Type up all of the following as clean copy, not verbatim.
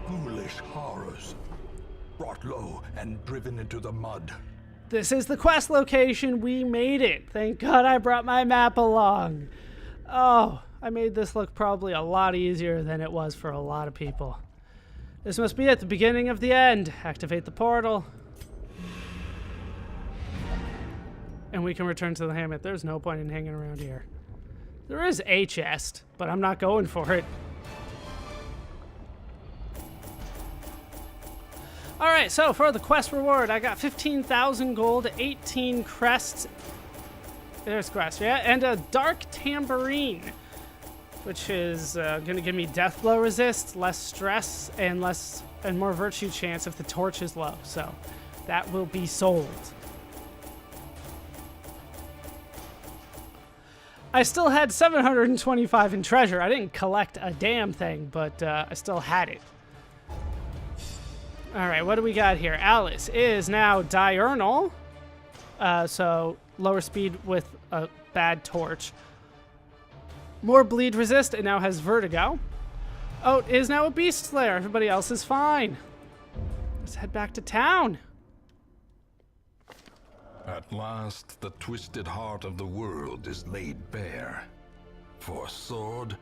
Foolish horrors. Brought low and driven into the mud. This is the quest location. We made it. Thank God I brought my map along. Oh, I made this look probably a lot easier than it was for a lot of people. This must be at the beginning of the end. Activate the portal. And we can return to the hammock. There's no point in hanging around here. There is a chest, but I'm not going for it. Alright, so for the quest reward, I got 15,000 gold, 18 crests. There's crest, yeah, and a dark tambourine, which is going to give me death blow resist, less stress, and more virtue chance if the torch is low. So that will be sold. I still had 725 in treasure. I didn't collect a damn thing, but I still had it. All right, what do we got here? Alice is now diurnal, so lower speed with a bad torch. More bleed resist. It now has vertigo. Oat is now a beast slayer. Everybody else is fine. Let's head back to town. At last, the twisted heart of the world is laid bare. For sword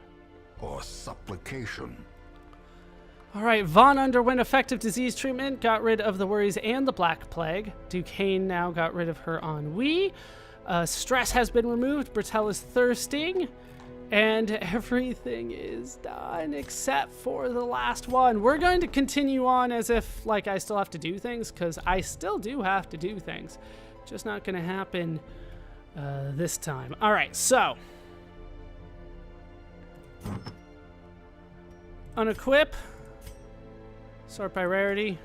or supplication. All right, Vaughn underwent effective disease treatment, got rid of the worries and the Black Plague. Duquesne now got rid of her ennui. Stress has been removed. Bertel is thirsting. And everything is done except for the last one. We're going to continue on as if, like, I still have to do things, because I still do have to do things. Just not going to happen this time. All right, so. Unequip. Sort by rarity.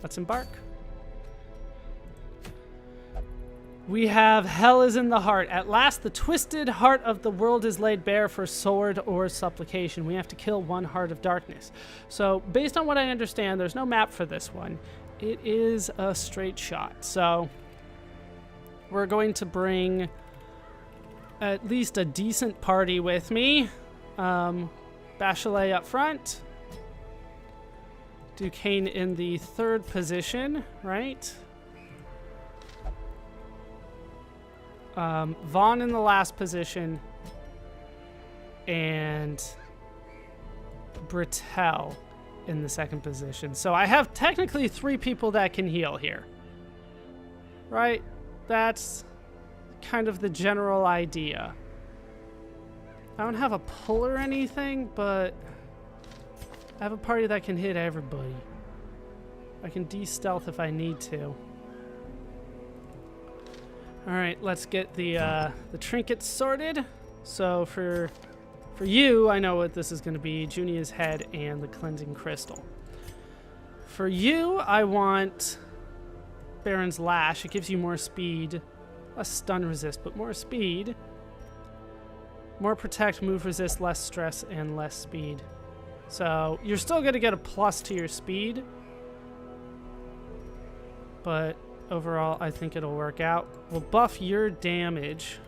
Let's embark. We have Hell is in the Heart. At last, the twisted heart of the world is laid bare for sword or supplication. We have to kill one heart of darkness. So, based on what I understand, there's no map for this one. It is a straight shot. So, we're going to bring at least a decent party with me. Bachelet up front. Duquesne in the third position, right? Vaughn in the last position. And Bertel in the second position. So I have technically 3 people that can heal here. Right? That's kind of the general idea. I don't have a pull or anything, but I have a party that can hit everybody. I can de-stealth if I need to. Alright, let's get the trinkets sorted. So for you, I know what this is going to be. Junia's head and the cleansing crystal. For you, I want Baron's Lash. It gives you more speed. Less stun resist, but more speed. More protect, move resist, less stress, and less speed. So you're still going to get a plus to your speed. But overall, I think it'll work out. We'll buff your damage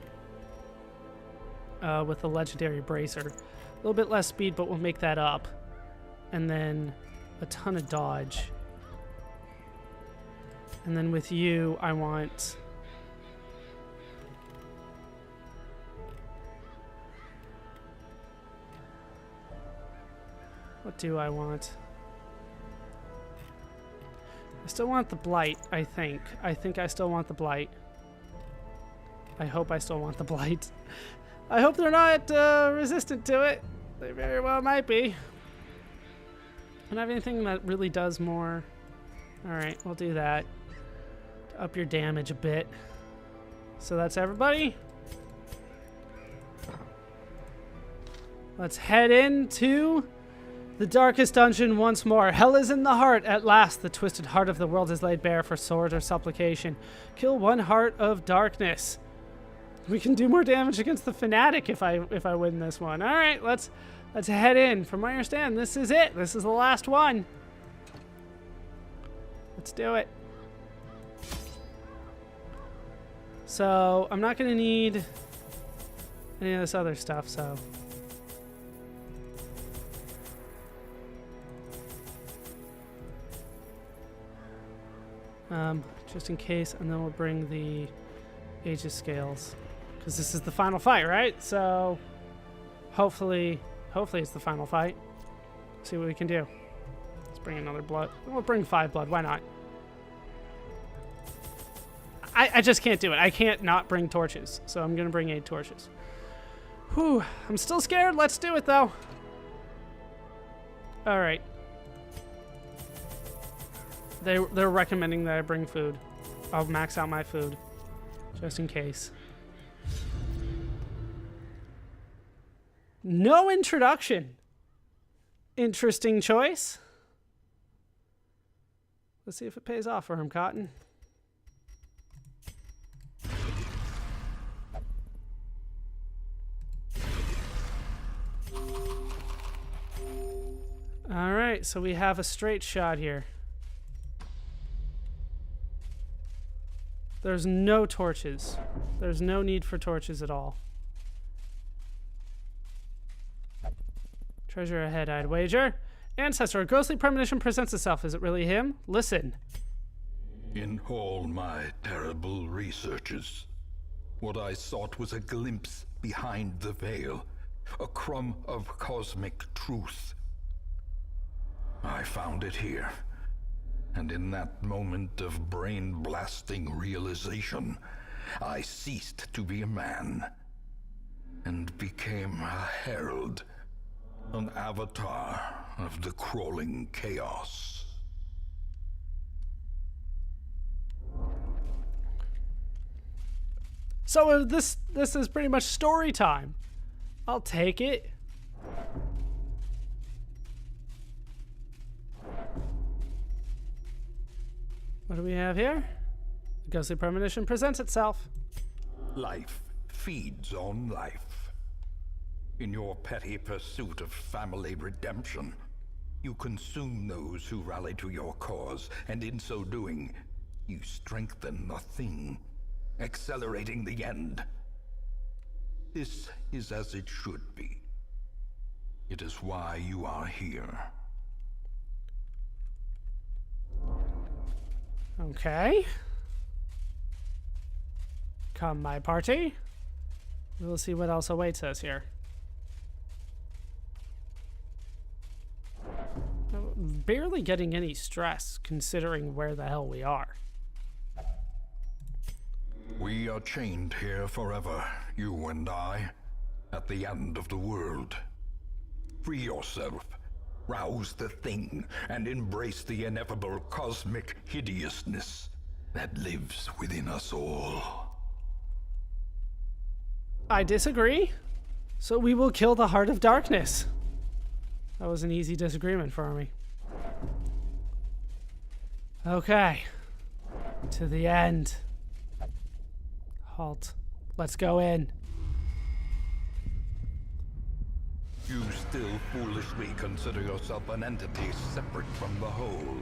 with the legendary bracer. A little bit less speed, but we'll make that up. And then a ton of dodge. And then with you, I want... What do I want? I still want the Blight, I think. I think I still want the Blight. I hope I still want the Blight. I hope they're not resistant to it. They very well might be. I don't have anything that really does more. Alright, we'll do that. Up your damage a bit. So that's everybody. Let's head into the darkest dungeon once more. Hell is in the heart. At last, the twisted heart of the world is laid bare for sword or supplication. Kill one heart of darkness. We can do more damage against the fanatic if I win this one. All right, let's head in. From what I understand, this is it. This is the last one. Let's do it. So I'm not gonna need any of this other stuff. So. Just in case, and then we'll bring the Aegis scales. Because this is the final fight, right? So, hopefully it's the final fight. See what we can do. Let's bring another blood. We'll bring 5 blood. Why not? I just can't do it. I can't not bring torches. So I'm going to bring 8 torches. Whew. I'm still scared. Let's do it, though. All right. They're recommending that I bring food. I'll max out my food. Just in case. No introduction. Interesting choice. Let's see if it pays off for him, Cotton. All right, so we have a straight shot here. There's no torches. There's no need for torches at all. Treasure ahead, I'd wager. Ancestor, a ghostly premonition presents itself. Is it really him? Listen. In all my terrible researches, what I sought was a glimpse behind the veil, a crumb of cosmic truth. I found it here, and in that moment of brain-blasting realization, I ceased to be a man, and became a herald, an avatar of the crawling chaos. So this is pretty much story time. I'll take it. What do we have here? The ghostly premonition presents itself. Life feeds on life. In your petty pursuit of family redemption, you consume those who rally to your cause, and in so doing, you strengthen the thing, accelerating the end. This is as it should be. It is why you are here. Okay. Come, my party. We'll see what else awaits us here. Barely getting any stress, considering where the hell we are. We are chained here forever, you and I, at the end of the world. Free yourself. Rouse the thing and embrace the ineffable cosmic hideousness that lives within us all. I disagree. So we will kill the Heart of Darkness. That was an easy disagreement for me. Okay. To the end. Halt. Let's go in. You still foolishly consider yourself an entity separate from the whole.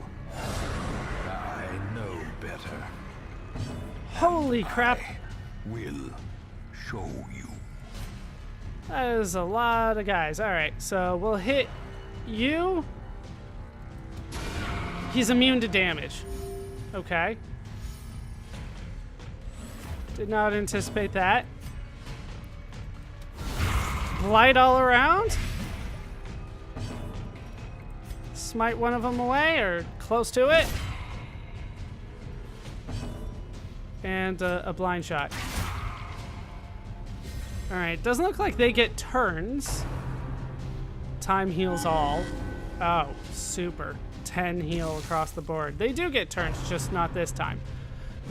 I know better. Holy crap. I will show you. That is a lot of guys. Alright, so we'll hit you. He's immune to damage. Okay. Did not anticipate that. Blight all around. Smite one of them away, or close to it. And a blind shot. Alright, doesn't look like they get turns. Time heals all. Oh, super. 10 heal across the board. They do get turns, just not this time.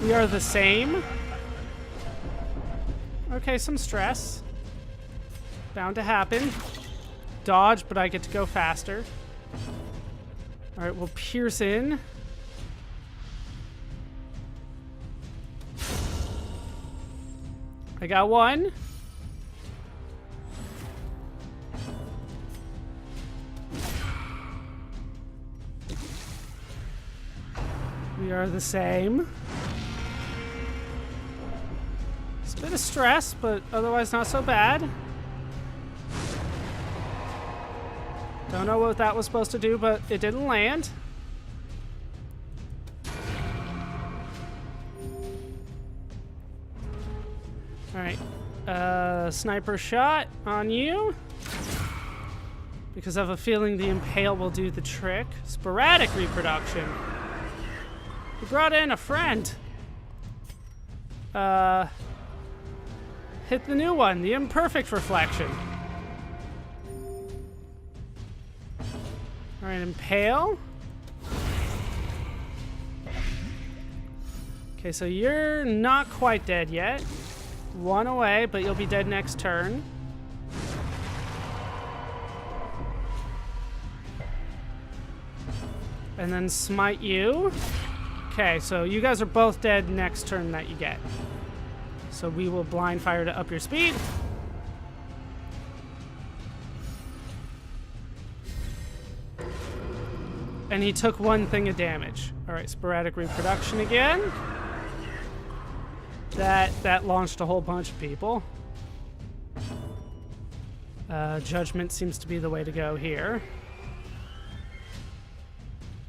We are the same. Okay, some stress. Bound to happen. Dodge, but I get to go faster. Alright, we'll pierce in. I got one. We are the same. It's a bit of stress, but otherwise not so bad. Don't know what that was supposed to do, but it didn't land. Alright. Sniper shot on you. Because I have a feeling the impale will do the trick. Sporadic reproduction. We brought in a friend. Hit the new one, the imperfect reflection. Alright, impale. Okay, so you're not quite dead yet. One away, but you'll be dead next turn. And then smite you. Okay, so you guys are both dead next turn that you get. So we will blind fire to up your speed. And he took one thing of damage. Alright, sporadic reproduction again. That launched a whole bunch of people. Judgment seems to be the way to go here.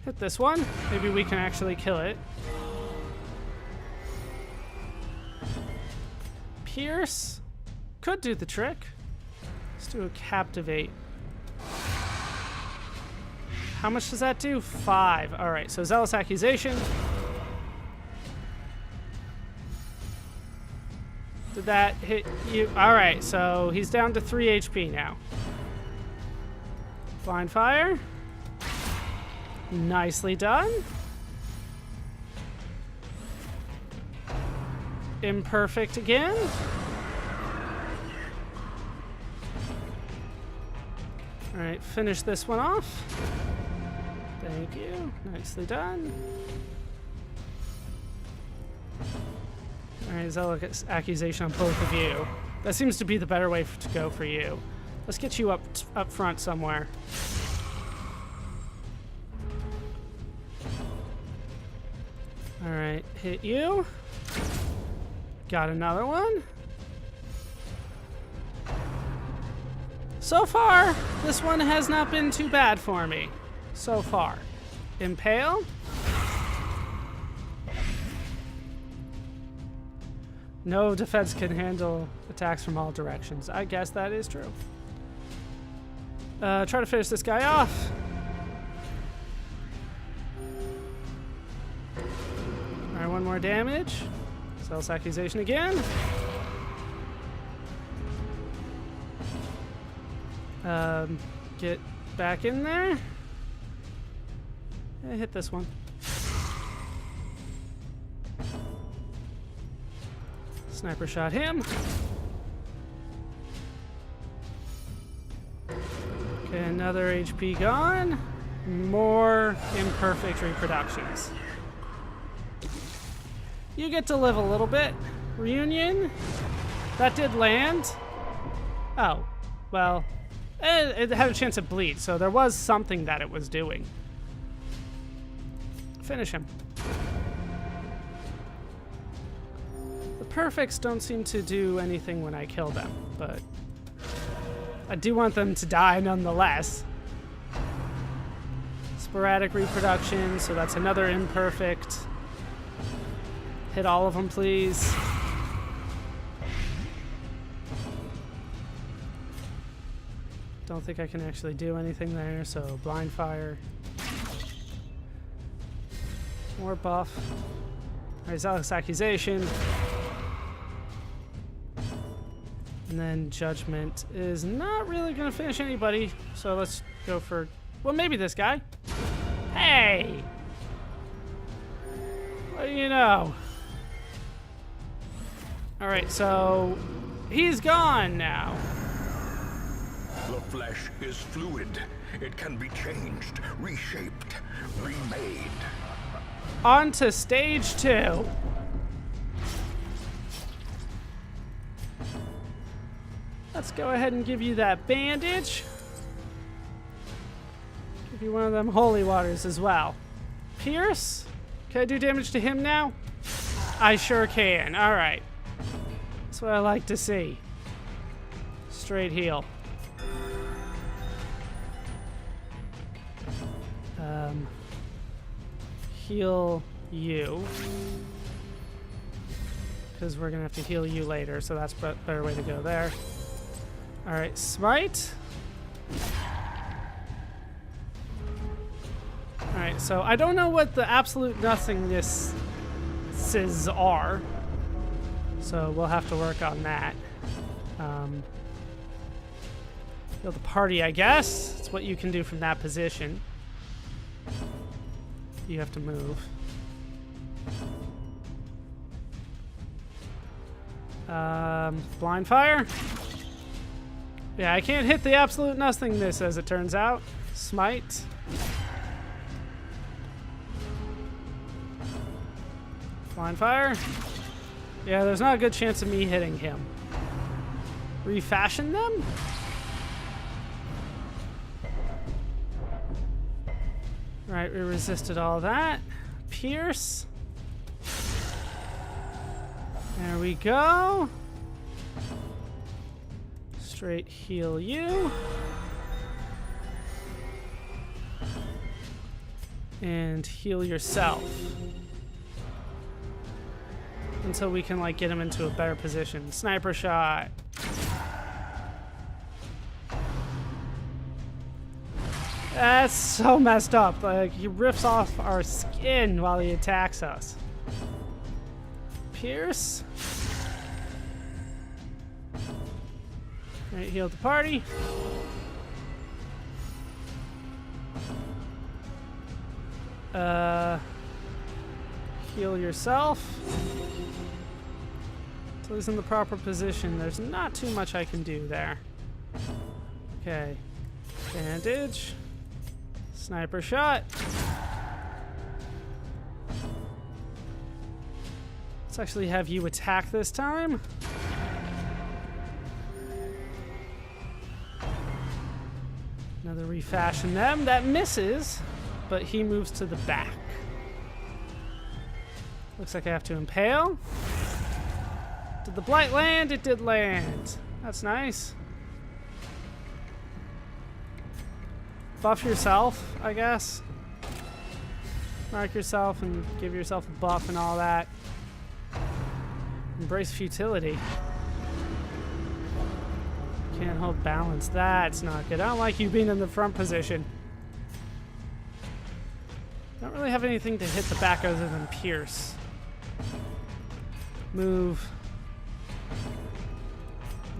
Hit this one. Maybe we can actually kill it. Pierce could do the trick. Let's do a captivate. How much does that do? 5. All right, so zealous accusation. Did that hit you? All right, so he's down to 3 HP now. Blind fire. Nicely done. Imperfect again. All right, finish this one off. Thank you. Nicely done. All right, zealous accusation on both of you. That seems to be the better way to go for you. Let's get you up front somewhere. All right, hit you. Got another one. So far, this one has not been too bad for me. So far. Impale. No defense can handle attacks from all directions. I guess that is true. Try to finish this guy off. Alright, one more damage. Zealous accusation again. Get back in there. Hit this one. Sniper shot him. Okay, another HP gone. More imperfect reproductions. You get to live a little bit. Reunion. That did land. Oh, well, it had a chance to bleed, so there was something that it was doing. Finish him. The perfects don't seem to do anything when I kill them, but I do want them to die nonetheless. Sporadic reproduction, so that's another imperfect. Hit all of them, please. Don't think I can actually do anything there, so blind fire. More buff. Alright, zealous accusation. And then judgment is not really gonna finish anybody, so let's go for, well, maybe this guy. Hey! What do you know? Alright, so he's gone now. The flesh is fluid. It can be changed, reshaped, remade. On to stage 2. Let's go ahead and give you that bandage. Give you one of them holy waters as well. Pierce? Can I do damage to him now? I sure can. Alright. That's what I like to see. Straight heal. Heal you. because we're gonna have to heal you later, so that's a better way to go there. All right, smite. All right, so I don't know what the absolute nothingness are, so we'll have to work on that. Heal the party, I guess. It's what you can do from that position. You have to move. Blind fire. Yeah, I can't hit the absolute nothingness as it turns out. Smite. Blind fire. Yeah, there's not a good chance of me hitting him. Refashion them? Right, we resisted all that. Pierce. There we go. Straight heal you. And heal yourself. Until we can, like, get him into a better position. Sniper shot. That's so messed up. Like, he rips off our skin while he attacks us. Pierce. Alright, heal the party. Heal yourself. So he's in the proper position. There's not too much I can do there. Okay. Bandage. Sniper shot. Let's actually have you attack this time. Another refashion them. That misses, but he moves to the back. Looks like I have to impale. Did the blight land? It did land. That's nice. Buff yourself, I guess. Mark yourself and give yourself a buff and all that. Embrace futility. Can't hold balance. That's not good. I don't like you being in the front position. Don't really have anything to hit the back other than pierce. Move.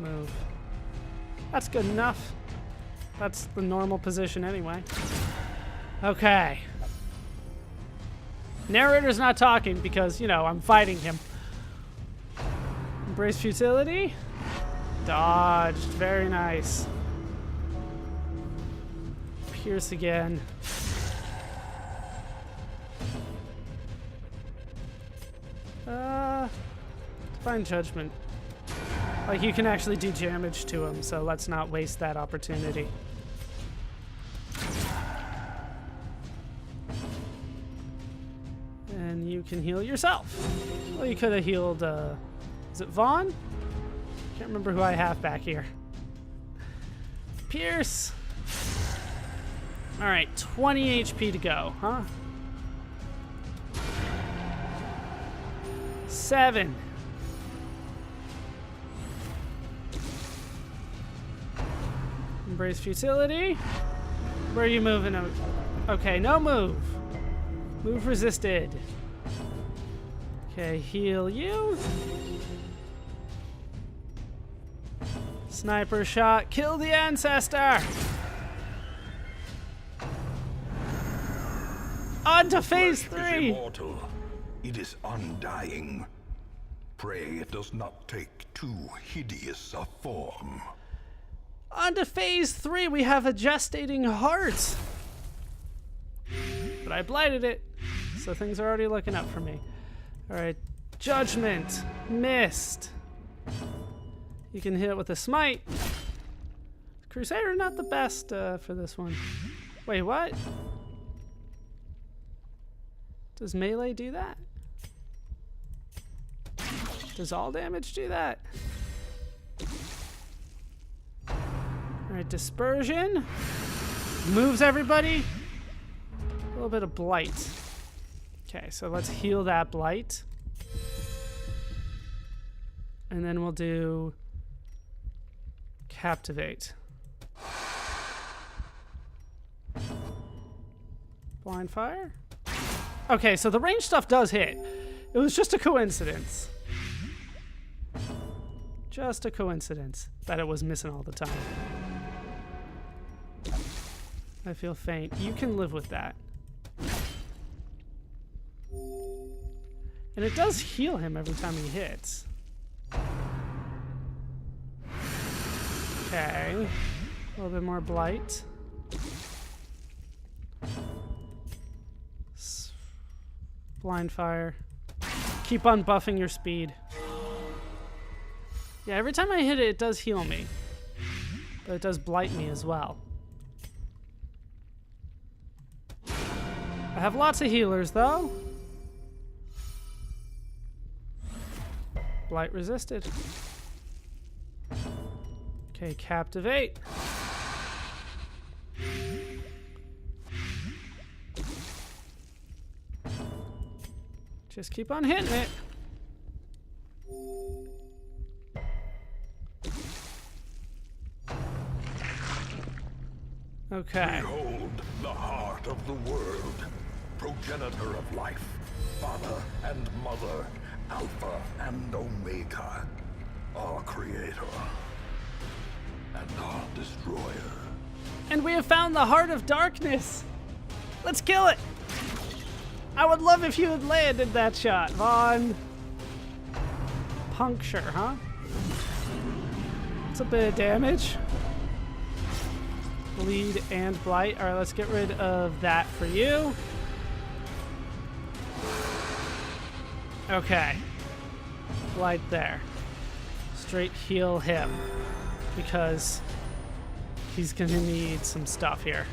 Move. That's good enough. That's the normal position anyway. Okay. Narrator's not talking because, you know, I'm fighting him. Embrace futility. Dodged. Very nice. Pierce again. Divine Judgment. Like, you can actually do damage to him, so let's not waste that opportunity. And you can heal yourself. Well, you could have healed, is it Vaughn? Can't remember who I have back here. Pierce. All right, 20 HP to go, huh? 7. Embrace futility. Where are you moving? Okay, no move. Move resisted. Okay, heal you. Sniper shot. Kill the ancestor. On to phase 3. Is immortal. It is undying. Pray it does not take too hideous a form. On to phase 3, we have a gestating heart. But I blighted it, so things are already looking up for me. Alright, Judgment. Missed. You can hit it with a smite. Crusader, not the best for this one. Wait, what? Does melee do that? Does all damage do that? Alright, dispersion. Moves everybody. A little bit of blight. Okay, so let's heal that blight. And then we'll do Captivate. Blind Fire? Okay, so the range stuff does hit. It was just a coincidence. Just a coincidence that it was missing all the time. I feel faint. You can live with that. And it does heal him every time he hits. Okay. A little bit more blight. Blind Fire. Keep on buffing your speed. Yeah, every time I hit it, it does heal me. But it does blight me as well. I have lots of healers, though. Blight resisted. Okay, Captivate. Just keep on hitting it. Okay. Behold the heart of the world, progenitor of life, father and mother, Alpha and Omega, our creator and our destroyer. And we have found the heart of darkness. Let's kill it. I would love if you had landed that shot, Vaughn. Puncture, huh? It's a bit of damage. Bleed and blight. All right, let's get rid of that for you. Okay. Blight there. Straight heal him because he's gonna need some stuff here.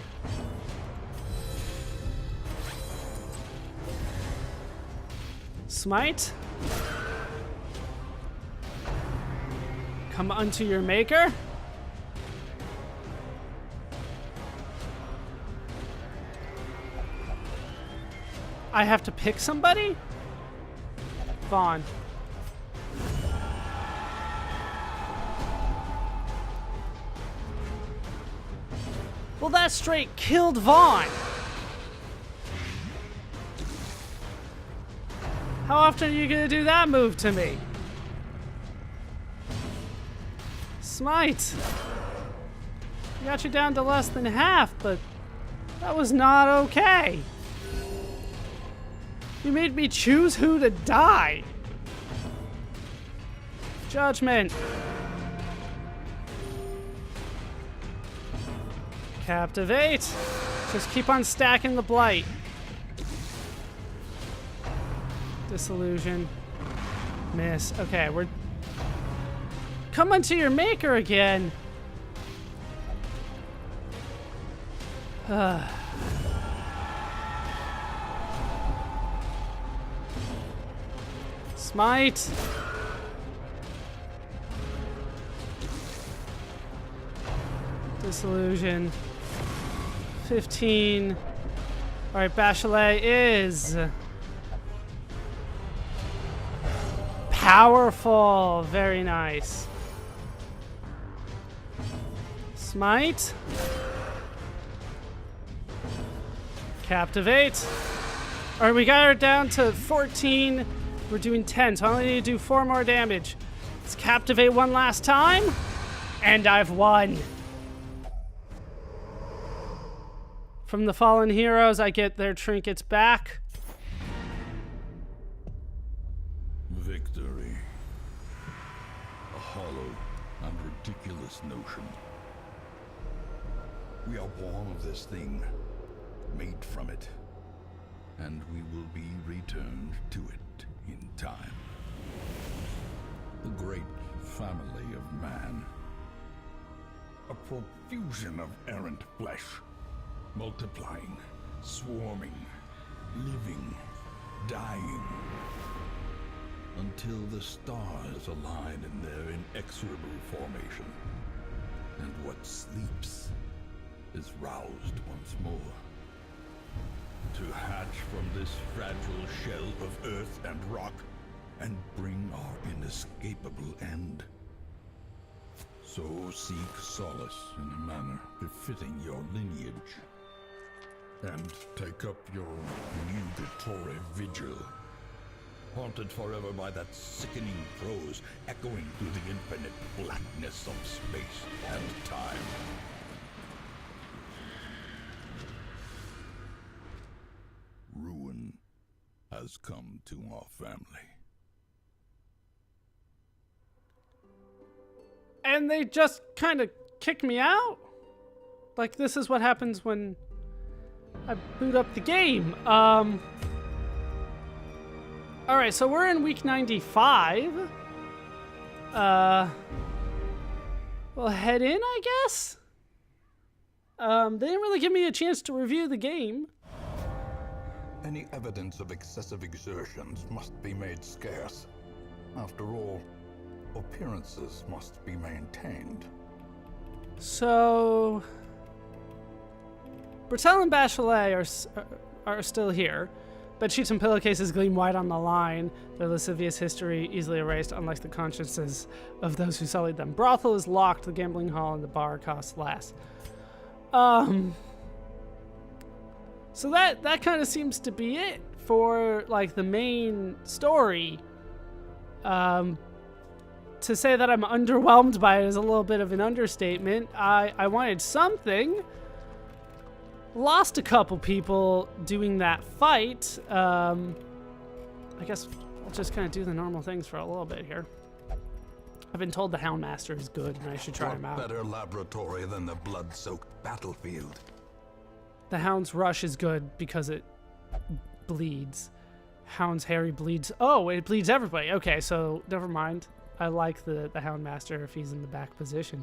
Smite. Come unto your maker. I have to pick somebody? Vaughn. Well, that straight killed Vaughn. How often are you gonna do that move to me? Smite. I got you down to less than half, but that was not okay. You made me choose who to die. Judgment. Captivate. Just keep on stacking the blight. Disillusion. Miss. Okay, we're... Come unto your maker again. Smite. Disillusion. 15. All right, Bachelet is powerful. Very nice. Smite. Captivate. All right, we got her down to 14. We're doing 10, so I only need to do 4 more damage. Let's Captivate one last time. And I've won. From the fallen heroes, I get their trinkets back. Victory. A hollow and ridiculous notion. We are born of this thing, made from it, and we will be returned to it in time. The great family of man. A profusion of errant flesh, multiplying, swarming, living, dying, until the stars align in their inexorable formation, and what sleeps is roused once more. To hatch from this fragile shell of earth and rock, and bring our inescapable end. So seek solace in a manner befitting your lineage, and take up your nugatory vigil, haunted forever by that sickening prose echoing through the infinite blackness of space and time. Ruin has come to our family. And they just kind of kick me out? Like, this is what happens when I boot up the game. Alright, so we're in week 95. We'll head in, I guess? They didn't really give me a chance to review the game. Any evidence of excessive exertions must be made scarce. After all, appearances must be maintained. So, Bertel and Bachelet are still here. Bedsheets and pillowcases gleam white on the line, their lascivious history easily erased, unlike the consciences of those who sullied them. Brothel is locked, the gambling hall and the bar cost less. So that kind of seems to be it for, like, the main story. To say that I'm underwhelmed by it is a little bit of an understatement. I wanted something. Lost a couple people doing that fight. I guess I'll just kind of do the normal things for a little bit here. I've been told the Houndmaster is good and I should try him out. What better laboratory than the blood-soaked battlefield? The Hound's Rush is good because it bleeds. Hound's Harry bleeds. Oh, it bleeds everybody. Okay, so never mind. I like the Houndmaster if he's in the back position.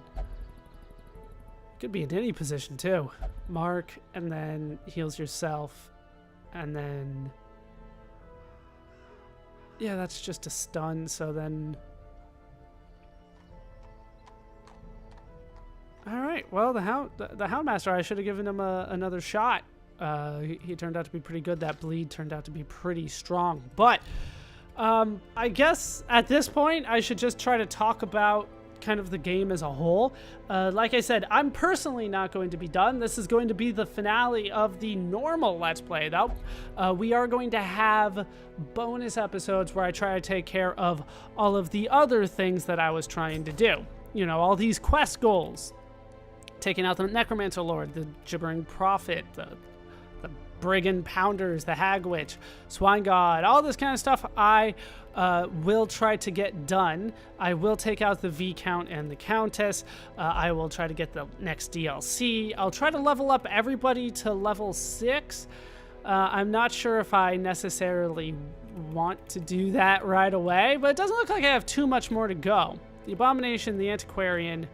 Could be in any position too. Mark, and then heals yourself, and then... Yeah, that's just a stun, so then... Alright, well, the Houndmaster, I should have given him another shot. He turned out to be pretty good. That bleed turned out to be pretty strong. But, I guess at this point, I should just try to talk about kind of the game as a whole. Like I said, I'm personally not going to be done. This is going to be the finale of the normal Let's Play, though. We are going to have bonus episodes where I try to take care of all of the other things that I was trying to do. You know, all these quest goals. Taking out the Necromancer Lord, the Gibbering Prophet, the Brigand Pounders, the Hag Witch, Swine God, all this kind of stuff I will try to get done. I will take out the Viscount and the Countess. I will try to get the next DLC. I'll try to level up everybody to level 6. I'm not sure if I necessarily want to do that right away, but it doesn't look like I have too much more to go. The Abomination, the Antiquarian,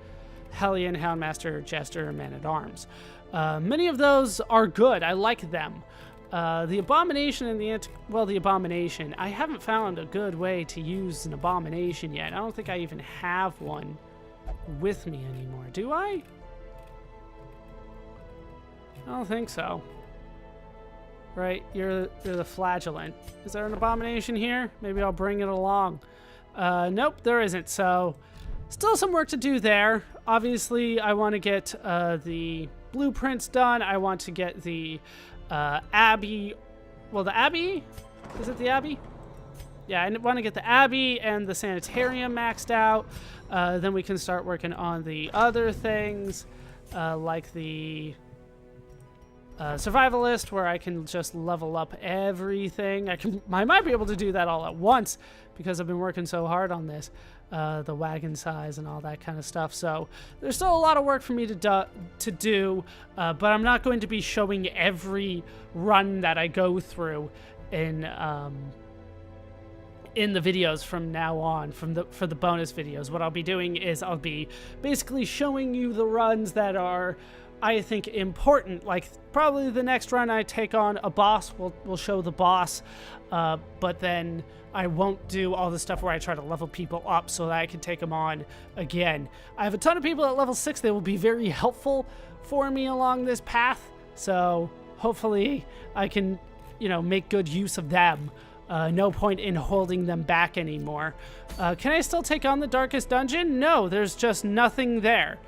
Hellion, Houndmaster, Jester, Man-at-Arms. Many of those are good. I like them. The Abomination and the Abomination. I haven't found a good way to use an Abomination yet. I don't think I even have one with me anymore. Do I? I don't think so. Right, you're the Flagellant. Is there an Abomination here? Maybe I'll bring it along. Nope, there isn't. So, still some work to do there. Obviously, I want to get the blueprints done. I want to get the Abbey. Well, the Abbey? Is it the Abbey? Yeah, I want to get the Abbey and the Sanitarium maxed out. Then we can start working on the other things, like the Survivalist, where I can just level up everything. I might be able to do that all at once because I've been working so hard on this. The wagon size and all that kind of stuff. So there's still a lot of work for me to do, but I'm not going to be showing every run that I go through in the videos from now on, for the bonus videos. What I'll be doing is I'll be basically showing you the runs that are, I think, important. Like probably the next run I take on a boss, we'll show the boss, but then I won't do all the stuff where I try to level people up so that I can take them on again. I have a ton of people at level 6 that will be very helpful for me along this path, so hopefully I can, make good use of them no point in holding them back anymore. Can I still take on the darkest dungeon? No, there's just nothing there.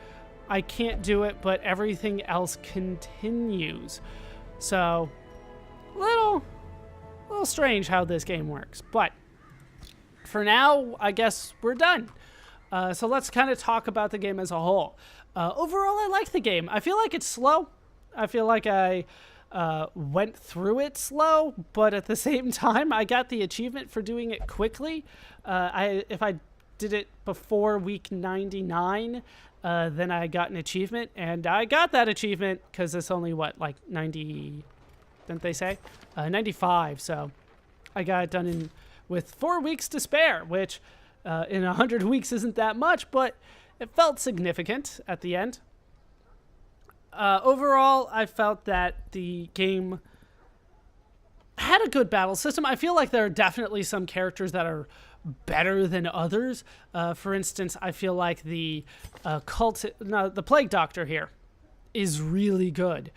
I can't do it, but everything else continues. So, little strange how this game works. But for now, I guess we're done. So let's kind of talk about the game as a whole. Overall, I like the game. I feel like it's slow. I feel like I went through it slow, but at the same time, I got the achievement for doing it quickly. If I did it before week 99, then I got an achievement, and I got that achievement because it's only, what, like 90, didn't they say? 95, so I got it done with 4 weeks to spare, which in 100 weeks isn't that much, but it felt significant at the end. Overall, I felt that the game had a good battle system. I feel like there are definitely some characters that are better than others. For instance, I feel like the Plague Doctor here is really good.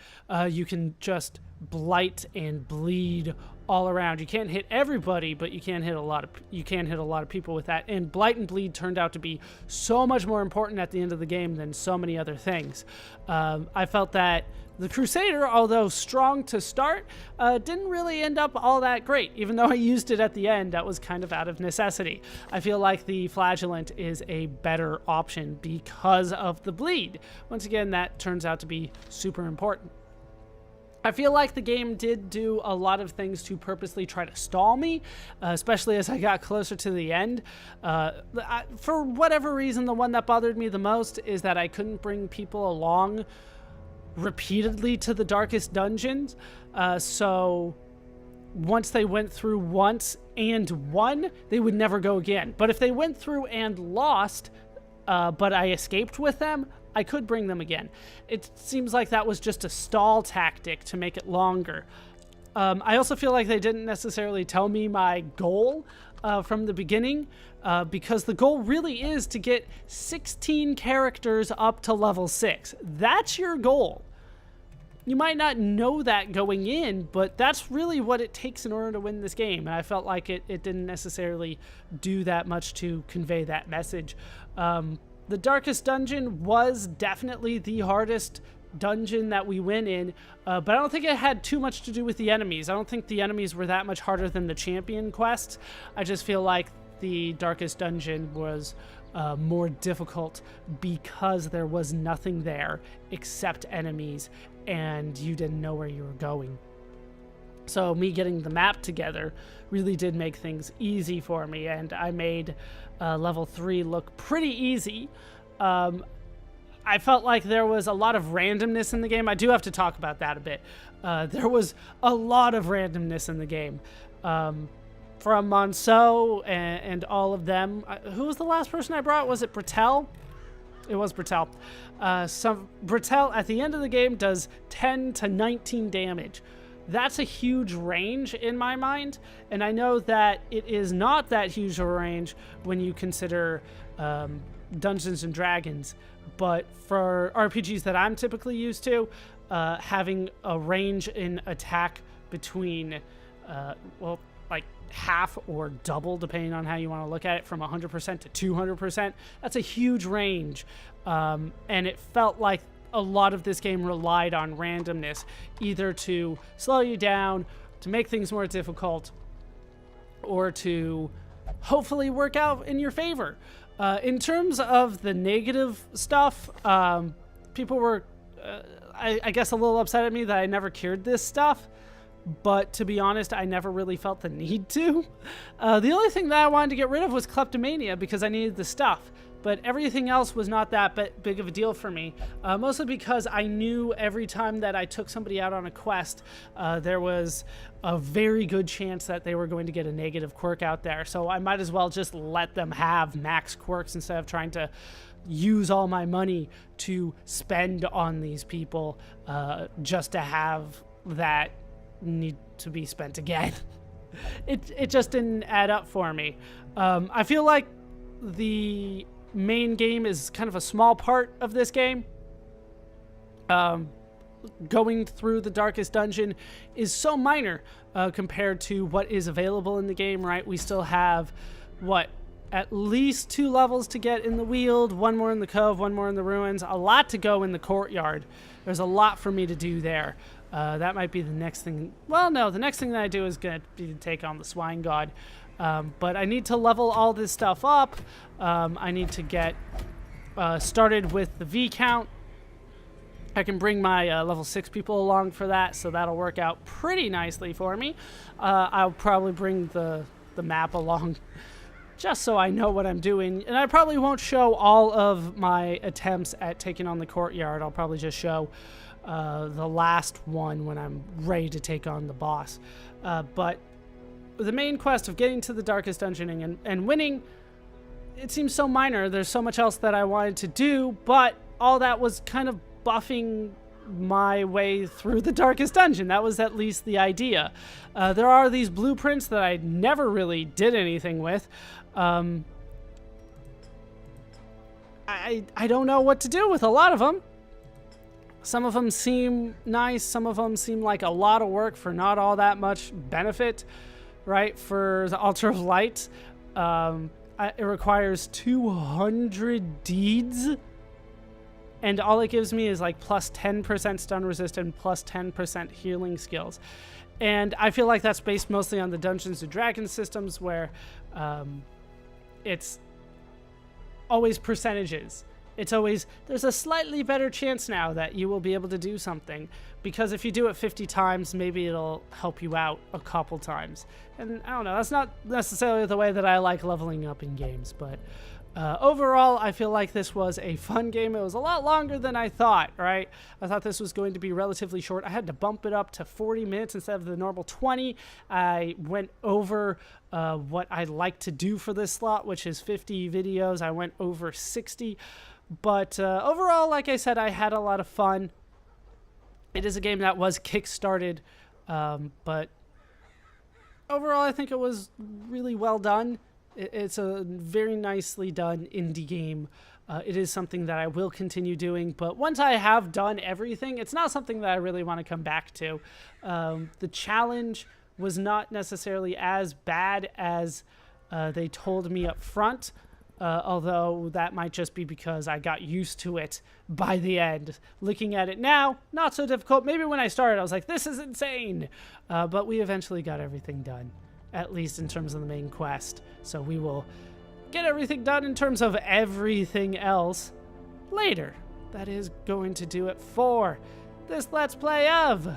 You can just blight and bleed all around. You can't hit everybody, but you can hit a lot of people with that. And blight and bleed turned out to be so much more important at the end of the game than so many other things. I felt that the Crusader, although strong to start, didn't really end up all that great. Even though I used it at the end, that was kind of out of necessity. I feel like the Flagellant is a better option because of the bleed. Once again, that turns out to be super important. I feel like the game did do a lot of things to purposely try to stall me, especially as I got closer to the end. For whatever reason, the one that bothered me the most is that I couldn't bring people along repeatedly to the darkest dungeons. So once they went through once and won, they would never go again. But if they went through and lost, but I escaped with them, I could bring them again. It seems like that was just a stall tactic to make it longer. I also feel like they didn't necessarily tell me my goal from the beginning, because the goal really is to get 16 characters up to level 6. That's your goal. You might not know that going in, but that's really what it takes in order to win this game. And I felt like it didn't necessarily do that much to convey that message. The darkest dungeon was definitely the hardest dungeon that we went in, but I don't think it had too much to do with the enemies. I don't think the enemies were that much harder than the champion quests. I just feel like the darkest dungeon was more difficult because there was nothing there except enemies, and you didn't know where you were going. So me getting the map together really did make things easy for me, and I made level 3 look pretty easy. I felt like there was a lot of randomness in the game. I do have to talk about that a bit. There was a lot of randomness in the game. From Monceau and all of them. Who was the last person I brought? Was it Bertel? It was Bertel. Bertel at the end of the game does 10 to 19 damage. That's a huge range in my mind, and I know that it is not that huge of a range when you consider Dungeons and Dragons, but for RPGs that I'm typically used to, having a range in attack between, like half or double, depending on how you want to look at it, from 100% to 200%, that's a huge range, and it felt like a lot of this game relied on randomness, either to slow you down, to make things more difficult, or to hopefully work out in your favor. In terms of the negative stuff, people were, I guess, a little upset at me that I never cured this stuff. But to be honest, I never really felt the need to. The only thing that I wanted to get rid of was kleptomania because I needed the stuff. But everything else was not that big of a deal for me, mostly because I knew every time that I took somebody out on a quest, there was a very good chance that they were going to get a negative quirk out there. So I might as well just let them have max quirks instead of trying to use all my money to spend on these people just to have that need to be spent again. It just didn't add up for me. I feel like the main game is kind of a small part of this game. going through the darkest dungeon is so minor compared to what is available in the game, right? We still have, what, at least 2 levels to get in the Weald, 1 more in the Cove, 1 more in the Ruins, a lot to go in the Courtyard. There's a lot for me to do there. That might be the next thing. Well, no, the next thing that I do is going to be to take on the Swine God. But I need to level all this stuff up. I need to get started with the V count. I can bring my level 6 people along for that, so that'll work out pretty nicely for me. I'll probably bring the map along just so I know what I'm doing. And I probably won't show all of my attempts at taking on the Courtyard. I'll probably just show the last one when I'm ready to take on the boss. But the main quest of getting to the darkest dungeoning and winning, it seems so minor. There's so much else that I wanted to do, but all that was kind of buffing my way through the darkest dungeon. That was at least the idea. There are these blueprints that I never really did anything with. I don't know what to do with a lot of them. Some of them seem nice. Some of them seem like a lot of work for not all that much benefit, right? For the Altar of Light, it requires 200 deeds. And all it gives me is like plus 10% stun resist and plus 10% healing skills. And I feel like that's based mostly on the Dungeons & Dragons systems where it's always percentages. It's always, there's a slightly better chance now that you will be able to do something. Because if you do it 50 times, maybe it'll help you out a couple times. And I don't know, that's not necessarily the way that I like leveling up in games, but overall, I feel like this was a fun game. It was a lot longer than I thought, right? I thought this was going to be relatively short. I had to bump it up to 40 minutes instead of the normal 20. I went over what I like to do for this slot, which is 50 videos. I went over 60. But overall, like I said, I had a lot of fun. It is a game that was kickstarted, but overall, I think it was really well done. It's a very nicely done indie game. It is something that I will continue doing, but once I have done everything, it's not something that I really want to come back to. The challenge was not necessarily as bad as they told me up front, although that might just be because I got used to it by the end. Looking at it now, not so difficult. Maybe when I started, I was like, this is insane. But we eventually got everything done, at least in terms of the main quest. So we will get everything done in terms of everything else later. That is going to do it for this Let's Play of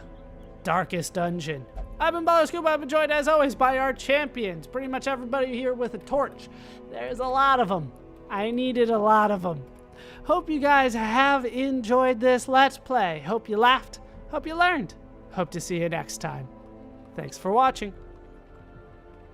Darkest Dungeon. I've been ballerscuba. I've been joined as always by our champions. Pretty much everybody here with a torch. There's a lot of them. I needed a lot of them. Hope you guys have enjoyed this Let's Play. Hope you laughed. Hope you learned. Hope to see you next time. Thanks for watching.